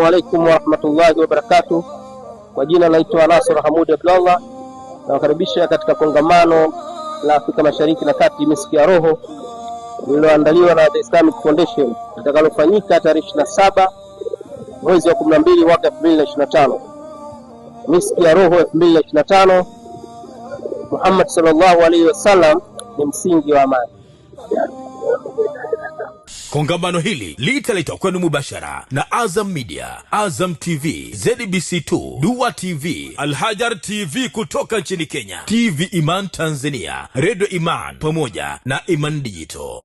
Assalamu alaikum wa rahmatullahi wa barakatuh. Kwa jina naitwa Nasr Hamud Abdullah. Nawakaribisha katika kongamano la Afrika Mashariki na Kati Miski ya Roho lililoandaliwa na The Islamic Foundation litakalofanyika tarehe 27 mwezi wa 12 mwaka 2025. Miski ya Roho 2025. Muhammad sallallahu alaihi wasallam ni msingi wa amani. Kongamano hili litaletwa kwenu mubashara na Azam Media, Azam TV, ZBC2, Dua TV, Al-Hajar TV kutoka nchini Kenya, TV Iman Tanzania, Radio Iman pamoja na Iman Digital.